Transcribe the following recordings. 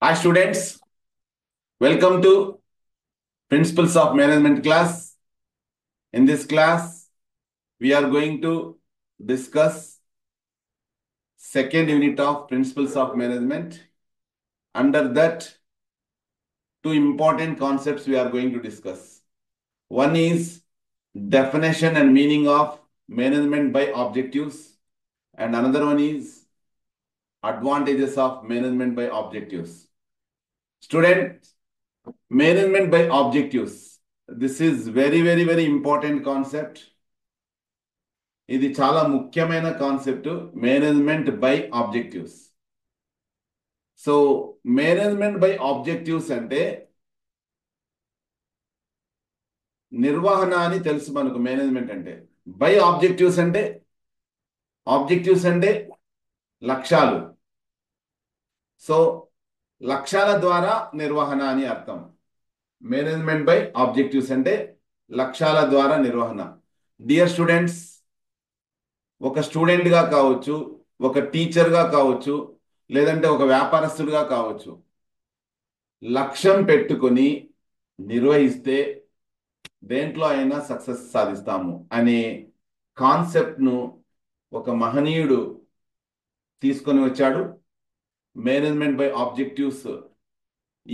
Hi students, welcome to Principles of Management class. In this class, we are going to discuss second unit of Principles of Management. Under that, two important concepts we are going to discuss. One is definition and meaning of management by objectives, and another one is advantages of management by objectives. Students, management by objectives. This is very important concept. ఇది చాలా ముఖ్యమైన concept management by objectives. So management by objectives అంటే నిర్వహణ అని తెలుసు మనకు. Management అంటే by objectives అంటే లక్ష్యాలు. సో లక్ష్యాల ద్వారా నిర్వహణ అని అర్థం. మేనేజ్మెంట్ బై ఆబ్జెక్టివ్స్ అంటే లక్ష్యాల ద్వారా నిర్వహణ. డియర్ స్టూడెంట్స్, ఒక స్టూడెంట్గా కావచ్చు, ఒక టీచర్గా కావచ్చు, లేదంటే ఒక వ్యాపారస్తుడిగా కావచ్చు, లక్ష్యం పెట్టుకొని నిర్వహిస్తే దేంట్లో అయినా సక్సెస్ సాధిస్తాము అనే కాన్సెప్ట్ను ఒక మహనీయుడు తీసుకొని వచ్చాడు. మేనేజ్మెంట్ బై ఆబ్జెక్టివ్స్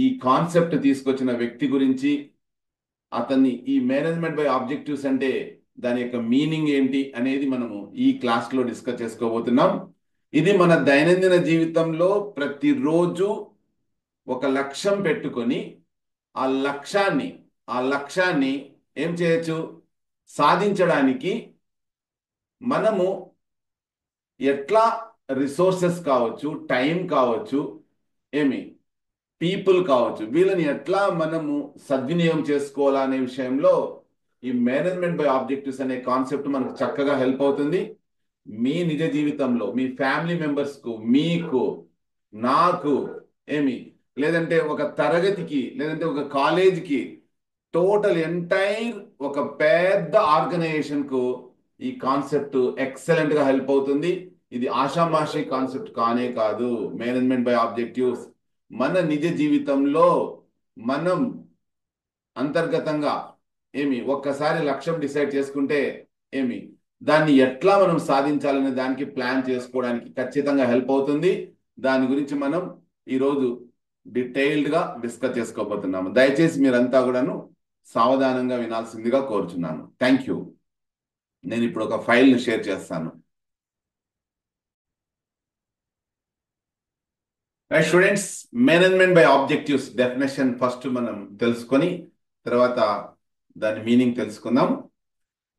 ఈ కాన్సెప్ట్ తీసుకొచ్చిన వ్యక్తి గురించి, అతన్ని ఈ మేనేజ్మెంట్ బై ఆబ్జెక్టివ్స్ అంటే దాని యొక్క మీనింగ్ ఏంటి అనేది మనము ఈ క్లాస్లో డిస్కస్ చేసుకోబోతున్నాం. ఇది మన దైనందిన జీవితంలో ప్రతిరోజు ఒక లక్ష్యం పెట్టుకొని ఆ లక్ష్యాన్ని ఏం చేయొచ్చు, సాధించడానికి మనము ఎట్లా రిసోర్సెస్ కావచ్చు, టైం కావచ్చు, పీపుల్ కావచ్చు, వీళ్ళని ఎట్లా మనము సద్వినియోగం చేసుకోవాలా అనే విషయంలో ఈ మేనేజ్మెంట్ బై ఆబ్జెక్టివ్స్ అనే కాన్సెప్ట్ మనకు చక్కగా హెల్ప్ అవుతుంది. మీ నిజ జీవితంలో మీ ఫ్యామిలీ మెంబర్స్కు, మీకు, నాకు, లేదంటే ఒక తరగతికి, లేదంటే ఒక కాలేజీకి, టోటల్ ఎంటైర్ ఒక పెద్ద ఆర్గనైజేషన్కు ఈ కాన్సెప్ట్ ఎక్సలెంట్గా హెల్ప్ అవుతుంది. ఇది ఆషామాషి కాన్సెప్ట్ కానే కాదు. మేనేజ్మెంట్ బై ఆబ్జెక్టివ్స్ మన నిజ జీవితంలో మనం అంతర్గతంగా ఒక్కసారి లక్ష్యం డిసైడ్ చేసుకుంటే దాన్ని ఎట్లా మనం సాధించాలనే దానికి ప్లాన్ చేసుకోవడానికి ఖచ్చితంగా హెల్ప్ అవుతుంది. దాని గురించి మనం ఈరోజు డీటెయిల్డ్గా డిస్కస్ చేసుకోబోతున్నాము. దయచేసి మీరంతా కూడాను సావధానంగా వినాల్సిందిగా కోరుచున్నాను. Thank you. నేను ఇప్పుడు ఒక ఫైల్ని షేర్ చేస్తాను. Students, management by objectives definition first మనం తెలుసుకొని తర్వాత దాని మీనింగ్ తెలుసుకుందాం.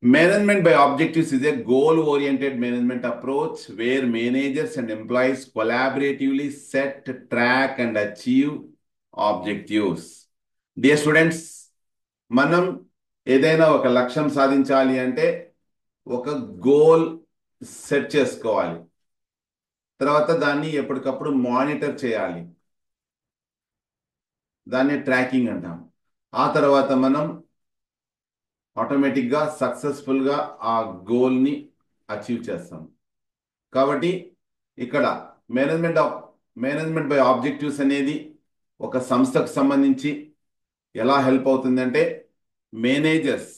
Management by objectives is a goal-oriented management approach where managers and employees collaboratively set, track, and achieve objectives. Dear students, మనం ఏదైనా ఒక లక్ష్యం సాధించాలి అంటే ఒక గోల్ సెట్ చేసుకోవాలి. తర్వాత దాన్ని ఎప్పటికప్పుడు మానిటర్ చేయాలి. దాన్ని ట్రాకింగ్ అంటాం. ఆ తర్వాత మనం ఆటోమేటిక్గా సక్సెస్ఫుల్గా ఆ గోల్ని అచీవ్ చేస్తాం. కాబట్టి ఇక్కడ మేనేజ్మెంట్ బై ఆబ్జెక్టివ్స్ అనేది ఒక సంస్థకు సంబంధించి ఎలా హెల్ప్ అవుతుందంటే, మేనేజర్స్,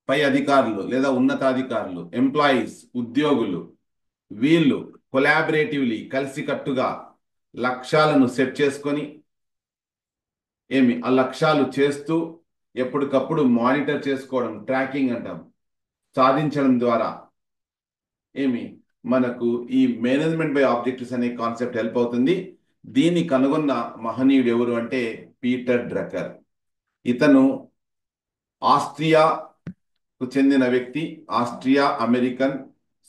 పై అధికారులు లేదా ఉన్నతాధికారులు, ఎంప్లాయీస్, ఉద్యోగులు, వీళ్ళు కొలాబరేటివ్లీ కలిసికట్టుగా లక్ష్యాలను సెట్ చేసుకొని ఆ లక్ష్యాలు చేస్తూ ఎప్పటికప్పుడు మానిటర్ చేసుకోవడం, ట్రాకింగ్ అంటాం, సాధించడం ద్వారా మనకు ఈ మేనేజ్మెంట్ బై ఆబ్జెక్టివ్స్ అనే కాన్సెప్ట్ హెల్ప్ అవుతుంది. దీన్ని కనుగొన్న మహనీయుడు ఎవరు అంటే పీటర్ డ్రక్కర్. ఇతను ఆస్ట్రియాకు చెందిన వ్యక్తి, ఆస్ట్రియా అమెరికన్.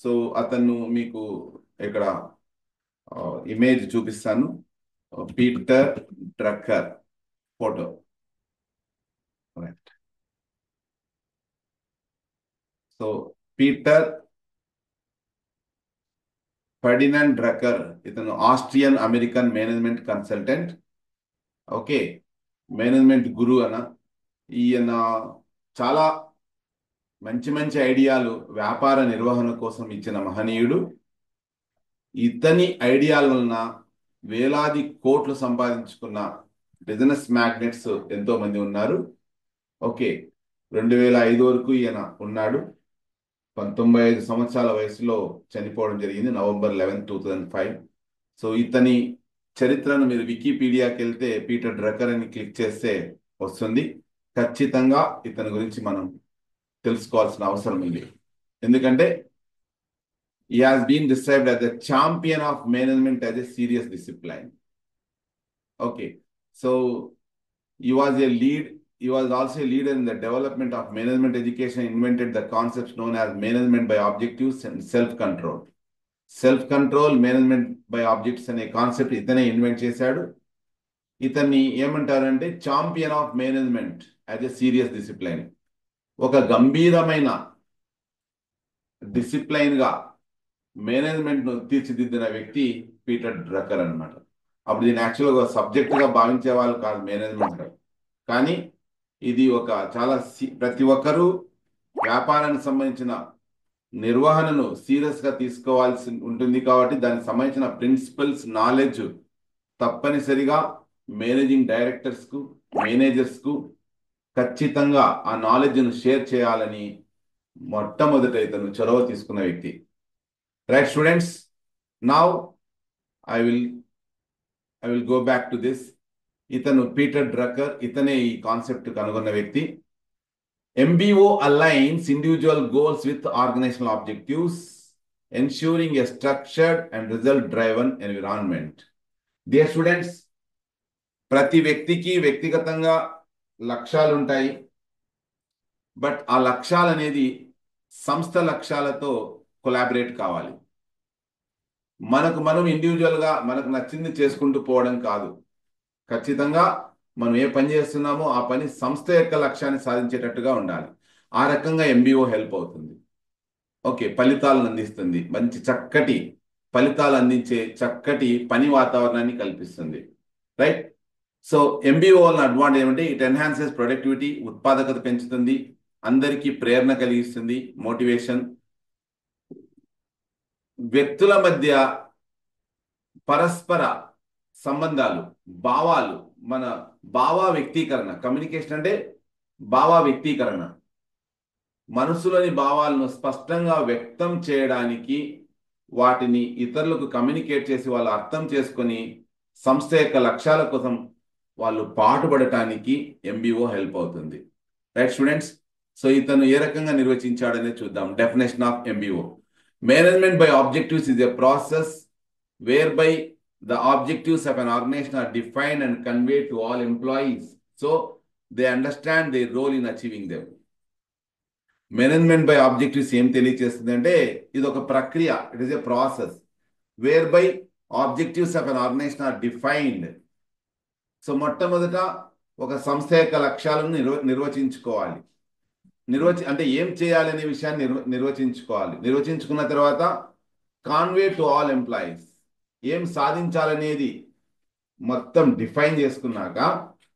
సో అతను మీకు ఇక్కడ ఇమేజ్ చూపిస్తాను. పీటర్ డ్రక్కర్ ఫోటో. సో పీటర్ ఫెర్డినాండ్ డ్రక్కర్, ఇతను Austrian American management consultant. Okay, management guru అన్న. ఈయన చాలా మంచి ఐడియాలు వ్యాపార నిర్వహణ కోసం ఇచ్చిన మహనీయుడు. ఇతని ఐడియాల వలన వేలాది కోట్లు సంపాదించుకున్న బిజినెస్ మ్యాగ్నెట్స్ ఎంతో మంది ఉన్నారు. ఓకే, 2005 వరకు ఈయన ఉన్నాడు. 95 సంవత్సరాల వయసులో చనిపోవడం జరిగింది, నవంబర్ 11, 2005. సో ఇతని చరిత్రను మీరు వికీపీడియాకి వెళ్తే పీటర్ డ్రక్కర్ అని క్లిక్ చేస్తే వస్తుంది. ఖచ్చితంగా ఇతని గురించి మనం తెలుసుకోవాల్సిన అవసరం ఉంది. ఎందుకంటే he has been described as the champion of management as a serious discipline. Okay, so he was a lead. He was also a leader in the development of management education, invented the concepts known as management by objectives and self-control. Self-control, management by objectives అనే concept ఇతనే invent చేశాడు. ఇతన్ని ఏమంటారంటే champion of management as a serious discipline. ఒక గంభీరమైన discipline గా management ను తీర్చిదిద్దిన వ్యక్తి పీటర్ డ్రక్కర్ అన్నమాట. అప్పుడు దీన్ని యాక్చువల్గా ఒక సబ్జెక్ట్ గా భావించే వాళ్ళు కాదు మేనేజ్మెంట్, కానీ ఇది ఒక చాలా ప్రతి ఒక్కరూ వ్యాపారానికి సంబంధించిన నిర్వహణను సీరియస్ గా తీసుకోవాల్సి ఉంటుంది. కాబట్టి దానికి సంబంధించిన ప్రిన్సిపల్స్ నాలెడ్జ్ తప్పనిసరిగా మేనేజింగ్ డైరెక్టర్స్ కు, మేనేజర్స్ కు ఖచ్చితంగా ఆ నాలెడ్జ్ ను షేర్ చేయాలని మొట్టమొదట ఇతను చొరవ తీసుకున్న వ్యక్తి. Right students, now I will go back to this. ఇతను పీటర్ డ్రక్కర్, ఇతనే ఈ కాన్సెప్ట్ కనుగొన్న వ్యక్తి. MBO aligns individual goals with organizational objectives, ensuring a structured and result-driven environment. Dear students, ప్రతి వ్యక్తికి వ్యక్తిగతంగా లక్ష్యాలు ఉంటాయి. బట్ ఆ లక్ష్యాలు అనేది సంస్థ లక్ష్యాలతో కొలాబరేట్ కావాలి. మనం ఇండివిజువల్గా మనకు నచ్చింది చేసుకుంటూ పోవడం కాదు. ఖచ్చితంగా మనం ఏ పని చేస్తున్నామో ఆ పని సంస్థ యొక్క లక్ష్యాన్ని సాధించేటట్టుగా ఉండాలి. ఆ రకంగా MBO హెల్ప్ అవుతుంది. ఓకే, ఫలితాలను అందిస్తుంది, మంచి చక్కటి ఫలితాలు అందించే చక్కటి పని వాతావరణాన్ని కల్పిస్తుంది. రైట్. సో MBO వల్ల అడ్వాంటేజ్ ఏమంటే ఇట్ ఎన్హాన్సెస్ ప్రొడక్టివిటీ, ఉత్పాదకత పెంచుతుంది, అందరికీ ప్రేరణ కలిగిస్తుంది, మోటివేషన్. వ్యక్తుల మధ్య పరస్పర సంబంధాలు, భావాలు, మన భావ వ్యక్తీకరణ, కమ్యూనికేషన్ అంటే భావ వ్యక్తీకరణ, మనసులోని భావాలను స్పష్టంగా వ్యక్తం చేయడానికి, వాటిని ఇతరులకు కమ్యూనికేట్ చేసి వాళ్ళు అర్థం చేసుకొని సంస్థ యొక్క లక్ష్యాల కోసం వాళ్ళు పాటుపడటానికి MBO హెల్ప్ అవుతుంది. రైట్ స్టూడెంట్స్, సో ఇతను ఏ రకంగా నిర్వచించాడనే చూద్దాం. Definition of MBO: management by objectives is a process whereby the objectives of an organization are defined and conveyed to all employees so they understand their role in achieving them. Management by objectives ఏం తెలియజేస్తుంది అంటే ఇది ఒక ప్రక్రియ, it is a process whereby objectives of an organisation are defined. So మొట్టమొదట ఒక సంస్థ యొక్క లక్ష్యాలను నిర్వచించుకోవాలి. అంటే ఏం చేయాలి అనే విషయాన్ని నిర్వచించుకోవాలి. నిర్వచించుకున్న తర్వాత కాన్వే టు ఆల్ ఎంప్లాయీస్, ఏం సాధించాలనేది మొత్తం డిఫైన్ చేసుకున్నాక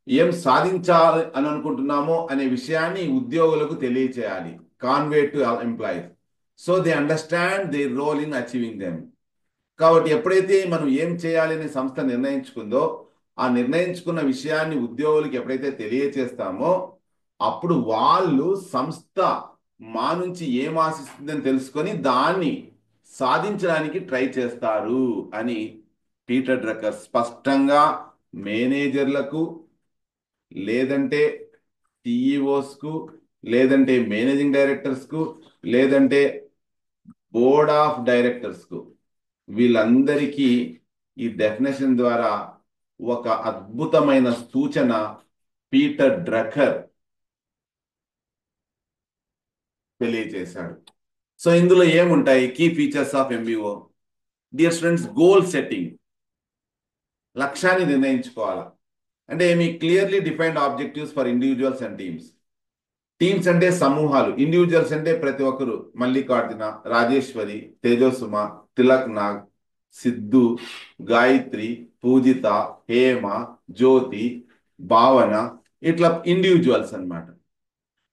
ఏం సాధించాలి అని అనుకుంటున్నామో అనే విషయాన్ని ఉద్యోగులకు తెలియచేయాలి. Convey to all employees so they understand their role in achieving them. కాబట్టి ఎప్పుడైతే మనం ఏం చేయాలి అనే సంస్థ నిర్ణయించుకుందో ఆ నిర్ణయించుకున్న విషయాన్ని ఉద్యోగులకు ఎప్పుడైతే తెలియచేస్తామో అప్పుడు వాళ్ళు సంస్థ మా నుంచి ఏం ఆశిస్తుందని తెలుసుకొని దాన్ని సాధించడానికి ట్రై చేస్తారు అని పీటర్ డ్రక్కర్ స్పష్టంగా మేనేజర్లకు, లేదంటే CEOస్కు, లేదంటే మేనేజింగ్ డైరెక్టర్స్కు, లేదంటే బోర్డ్ ఆఫ్ డైరెక్టర్స్కు, వీళ్ళందరికీ ఈ డెఫినేషన్ ద్వారా ఒక అద్భుతమైన సూచన పీటర్ డ్రక్కర్ తెలియజేశాడు. సో ఇందులో ఏముంటాయి key features of MBO? Dear students, goal setting, లక్ష్యాన్ని నిర్ణయించుకోవాలా. అంటే మీ clearly defined objectives for individuals and teams. Teams అంటే సమూహాలు, ఇండివిజువల్స్ అంటే ప్రతి ఒక్కరు, మల్లికార్జున, రాజేశ్వరి, తేజోసుమ, తిలక్ నాగ్, సిద్ధు, గాయత్రి, పూజిత, హేమ, జ్యోతి, భావన, ఇట్లా ఇండివిజువల్స్ అన్నమాట.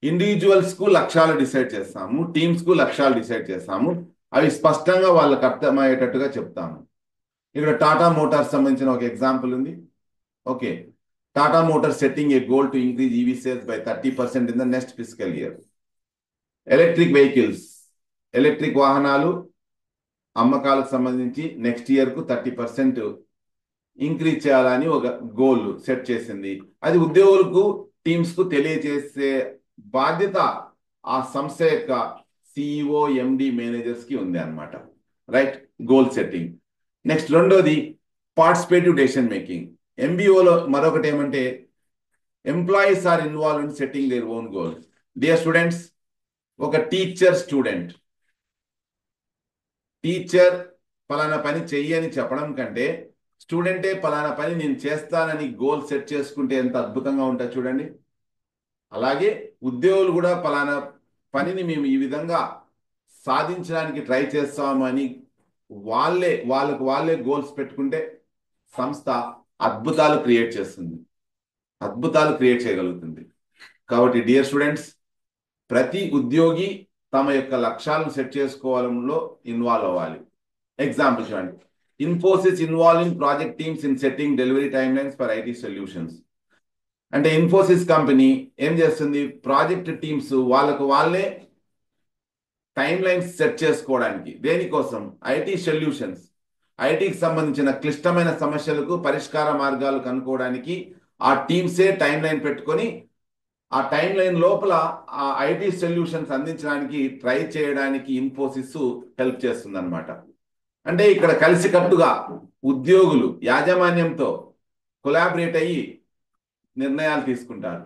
ఇండివిజువల్స్ కు లక్ష్యాలు డిసైడ్ చేస్తాము, టీమ్స్ కు లక్ష్యాలు డిసైడ్ చేస్తాము, అవి స్పష్టంగా వాళ్ళకి అర్థమయ్యేటట్టుగా చెప్తాము. ఇక్కడ టాటా మోటార్స్ సంబంధించిన ఒక ఎగ్జాంపుల్ ఉంది. Okay, Tata Motors setting A goal to increase EV sales by 30% in the next physical year. Electric vehicles, electric వాహనాలు అమ్మకాలకు సంబంధించి నెక్స్ట్ ఇయర్ కు 30% ఇంక్రీజ్ చేయాలని ఒక గోల్ సెట్ చేసింది. అది ఉద్యోగులకు, టీమ్స్ కు తెలియజేసే బాధ్యత ఆ సంస్థ యొక్క సిఇఓ, ఎండి, మేనేజర్స్ కి ఉంది అనమాట. Right, goal setting. నెక్స్ట్ రెండోది పార్టిసిపేటివ్ డెసిషన్ మేకింగ్. ఎంబీఓలో మరొకటి ఏమంటే employees are involve in setting their own goals. Dear students, ఒక టీచర్ పలానా పని చెయ్యని చెప్పడం కంటే స్టూడెంటే పలానా పని నేను చేస్తానని గోల్ సెట్ చేసుకుంటే ఎంత అద్భుతంగా ఉంటుంది చూడండి. అలాగే ఉద్యోగులు కూడా పలానా పనిని మేము ఈ విధంగా సాధించడానికి ట్రై చేస్తామని వాళ్ళే గోల్స్ పెట్టుకుంటే సంస్థ అద్భుతాలు క్రియేట్ చేయగలుగుతుంది. కాబట్టి డియర్ స్టూడెంట్స్, ప్రతి ఉద్యోగి తమ యొక్క లక్ష్యాలను సెట్ చేసుకోవడంలో ఇన్వాల్వ్ అవ్వాలి. ఎగ్జాంపుల్ చూడండి, Infosys involving project teams in setting delivery time lines for IT solutions. అంటే ఇన్ఫోసిస్ కంపెనీ ఏం చేస్తుంది, ప్రాజెక్ట్ టీమ్స్ వాళ్ళే టైం లైన్స్ సెట్ చేసుకోవడానికి. దేనికోసం? ఐటీ సొల్యూషన్స్, ఐటీకి సంబంధించిన క్లిష్టమైన సమస్యలకు పరిష్కార మార్గాలు కనుక్కోవడానికి ఆ టీమ్సే టైం లైన్ పెట్టుకొని ఆ టైం లైన్ లోపల ఆ ఐటీ సొల్యూషన్స్ అందించడానికి ట్రై చేయడానికి ఇన్ఫోసిస్ హెల్ప్ చేస్తుంది అనమాట. అంటే ఇక్కడ కలిసికట్టుగా ఉద్యోగులు యాజమాన్యంతో కొలాబరేట్ అయ్యి నిర్ణయాలు తీసుకుంటారు.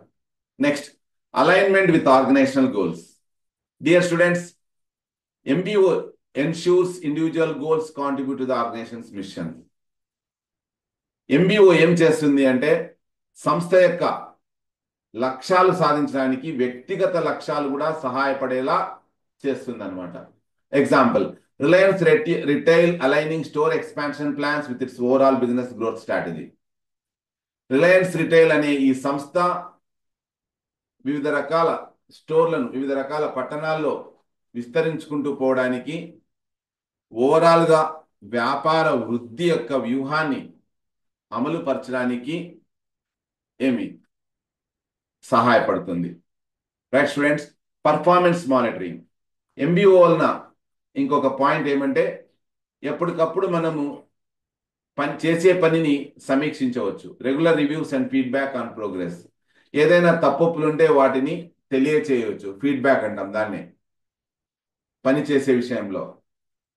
Next, alignment with organisational goals. Dear students, MBO ensures individual goals contribute to the organization's mission. MBO ఏం చేస్తుంది అంటే సంస్థ యొక్క లక్ష్యాలు సాధించడానికి వ్యక్తిగత లక్ష్యాలు కూడా సహాయపడేలా చేస్తుంది అనమాట. Example, Reliance retail aligning store expansion plans with its overall business growth strategy. Reliance retail అనే ఈ సంస్థ వివిధ రకాల స్టోర్లను వివిధ రకాల పట్టణాల్లో విస్తరించుకుంటూ పోవడానికి, ఓవరాల్ గా వ్యాపార వృద్ధి యొక్క వ్యూహాన్ని అమలు పరచడానికి సహాయపడుతుంది. Right students, performance monitoring. MBO వలన ఇంకొక పాయింట్ ఏమంటే ఎప్పటికప్పుడు మనము చేసే పనిని సమీక్షించవచ్చు. Regular reviews and feedback on progress. ఏదైనా తప్పులుంటే వాటిని తెలియచేయవచ్చు, ఫీడ్బ్యాక్ అంటాం దాన్ని, పని చేసే విషయంలో.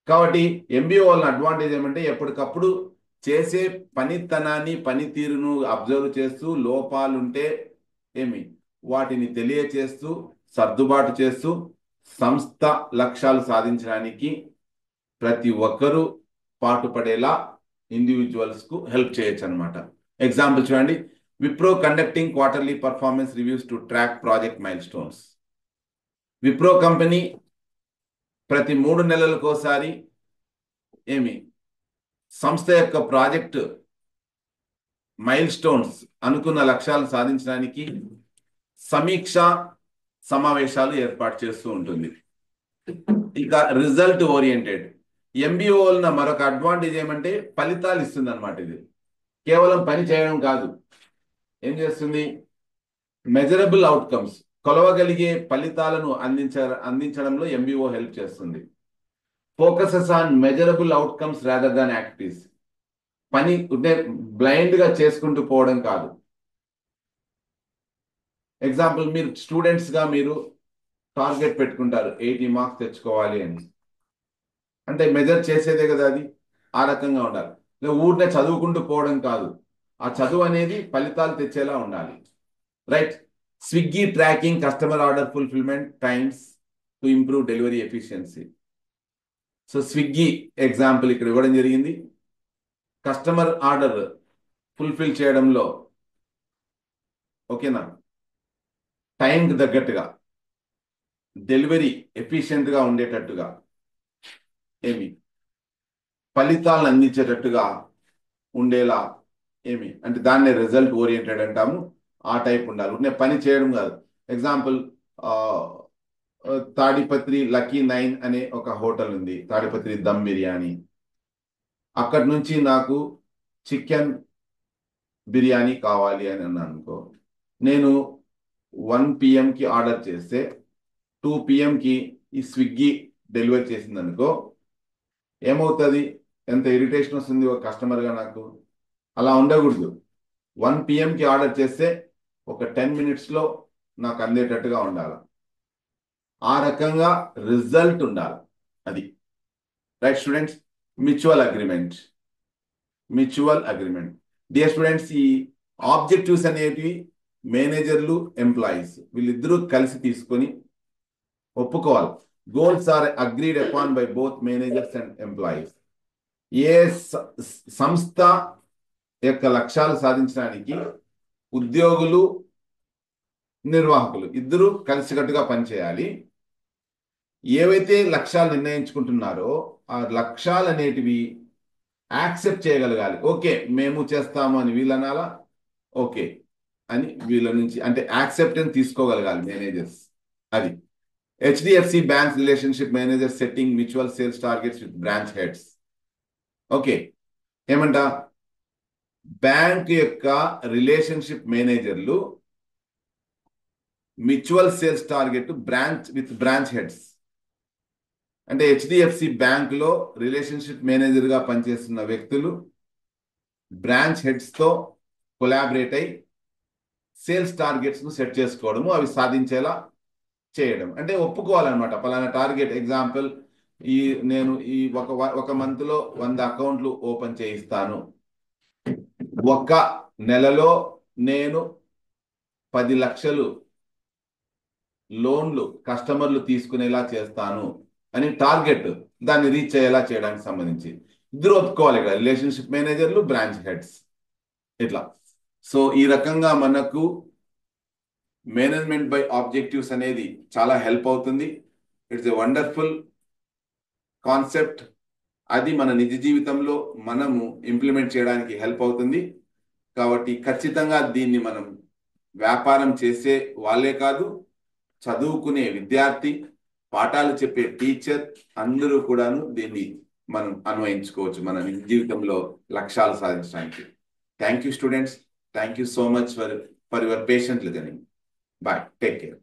కాబట్టి ఎంబీఓ వలన అడ్వాంటేజ్ ఏమంటే ఎప్పటికప్పుడు చేసే పనితనాన్ని, పనితీరును అబ్జర్వ్ చేస్తూ లోపాలుంటే వాటిని తెలియచేస్తూ సర్దుబాటు చేస్తూ సంస్థ లక్ష్యాలు సాధించడానికి ప్రతి ఒక్కరూ పాటుపడేలా ఇండివిజువల్స్ కు హెల్ప్ చేయొచ్చు అనమాట. ఎగ్జాంపుల్ చూడండి, Wipro conducting quarterly performance reviews to track project mile stones. Wipro company ప్రతి 3 నెలలకోసారి సంస్థ యొక్క ప్రాజెక్ట్ మైల్ స్టోన్స్, అనుకున్న లక్ష్యాలు సాధించడానికి సమీక్ష సమావేశాలు ఏర్పాటు చేస్తూ ఉంటుంది. ఇక రిజల్ట్ ఓరియంటెడ్. ఎంబీఓ వలన మరొక అడ్వాంటేజ్ ఏమంటే ఫలితాలు ఇస్తుంది అనమాట. ఇది కేవలం పని చేయడం కాదు, ఏం చేస్తుంది, మెజరబుల్ అవుట్కమ్స్, కొలవగలిగే ఫలితాలను అందించడంలో ఎంబీఓ హెల్ప్ చేస్తుంది. Focuses on measurable outcomes rather than activities. పని బ్లైండ్ గా చేసుకుంటూ పోవడం కాదు. ఎగ్జాంపుల్, మీరు స్టూడెంట్స్ గా మీరు టార్గెట్ పెట్టుకుంటారు 80 మార్క్స్ తెచ్చుకోవాలి అని. అంటే మెజర్ చేసేదే కదా అది, ఆ రకంగా ఉండాలి. ఊరినే చదువుకుంటూ పోవడం కాదు, ఆ చదువు అనేది ఫలితాలు తెచ్చేలా ఉండాలి. Right, Swiggy tracking customer order fulfilment times to improve delivery efficiency. So Swiggy example ఇక్కడ ఇవ్వడం జరిగింది. కస్టమర్ ఆర్డర్ ఫుల్ఫిల్ చేయడంలో ఓకేనా, టైంకి తగ్గట్టుగా డెలివరీ ఎఫిషియెంట్గా ఉండేటట్టుగా ఫలితాలను అందించేటట్టుగా ఉండేలా అంటే దాన్నే రిజల్ట్ ఓరియంటెడ్ అంటాము. ఆ టైప్ ఉండాలి, ఉండే పని చేయడం కాదు. ఎగ్జాంపుల్, తాడిపత్రి లక్కీ 9 అనే ఒక హోటల్ ఉంది, తాడిపత్రి దమ్ బిర్యానీ. అక్కడి నుంచి నాకు చికెన్ బిర్యానీ కావాలి అని అన్నాను అనుకో, నేను 1 PM ఆర్డర్ చేస్తే 2 PM ఈ స్విగ్గీ డెలివరీ చేసింది అనుకో, ఏమవుతుంది? ఎంత ఇరిటేషన్ వస్తుంది ఒక కస్టమర్గా నాకు. అలా ఉండకూడదు. 1 PM ఆర్డర్ చేస్తే ఒక 10 minutesలో నాకు అందేటట్టుగా ఉండాలి. ఆ రకంగా రిజల్ట్ ఉండాలి. అది right students. Mutual agreement. Dear students, ఈ ఆబ్జెక్టివ్స్ అనేటివి మేనేజర్లు, ఎంప్లాయీస్ వీళ్ళిద్దరూ కలిసి తీసుకొని ఒప్పుకోవాలి. Goals are agreed upon by both managers and employees. ఏ సంస్థ యొక్క లక్ష్యాలు సాధించడానికి ఉద్యోగులు, నిర్వాహకులు ఇద్దరూ కలిసికట్టుగా పనిచేయాలి. ఏవైతే లక్ష్యాలు నిర్ణయించుకుంటున్నారో ఆ లక్ష్యాలు అనేటివి యాక్సెప్ట్ చేయగలగాలి. ఓకే మేము చేస్తాము అని వీళ్ళు అనాలా, ఓకే అని వీళ్ళ నుంచి అంటే యాక్సెప్టెన్స్ తీసుకోగలగాలి మేనేజర్స్. అది HDFC banks relationship manager setting mutual sales targets with branch heads. Okay, ఏమంట? బ్యాంక్ యొక్క రిలేషన్షిప్ మేనేజర్లు mutual sales target branch heads అంటే HDFC బ్యాంక్లో రిలేషన్షిప్ మేనేజర్గా పనిచేస్తున్న వ్యక్తులు బ్రాంచ్ హెడ్స్తో కొలాబరేట్ అయి సేల్స్ టార్గెట్స్ను సెట్ చేసుకోవడము, అవి సాధించేలా చేయడం. అంటే ఒప్పుకోవాలన్నమాట. పలానా టార్గెట్, ఎగ్జాంపుల్ నేను ఈ ఒక మంత్లో 100 అకౌంట్లు ఓపెన్ చేయిస్తాను, ఒక నెలలో నేను 10 లక్షలు లోన్లు కస్టమర్లు తీసుకునేలా చేస్తాను అని టార్గెట్, దాన్ని రీచ్ అయ్యేలా చేయడానికి సంబంధించి ఇద్దరు ఒప్పుకోవాలి ఇక్కడ, రిలేషన్షిప్ మేనేజర్లు, బ్రాంచ్ హెడ్స్ ఇట్లా. సో ఈ రకంగా మనకు మేనేజ్మెంట్ బై ఆబ్జెక్టివ్స్ అనేది చాలా హెల్ప్ అవుతుంది. It's a wonderful concept. అది మన నిజ జీవితంలో మనము ఇంప్లిమెంట్ చేయడానికి హెల్ప్ అవుతుంది. కాబట్టి ఖచ్చితంగా దీన్ని మనం వ్యాపారం చేసే వాళ్ళే కాదు, చదువుకునే విద్యార్థి, పాఠాలు చెప్పే టీచర్ అందరూ కూడాను దీన్ని మనం అన్వయించుకోవచ్చు మన నిజ జీవితంలో లక్ష్యాలు సాధించడానికి. Thank you students. Thank you so much for your patient listening. Bye. Take care.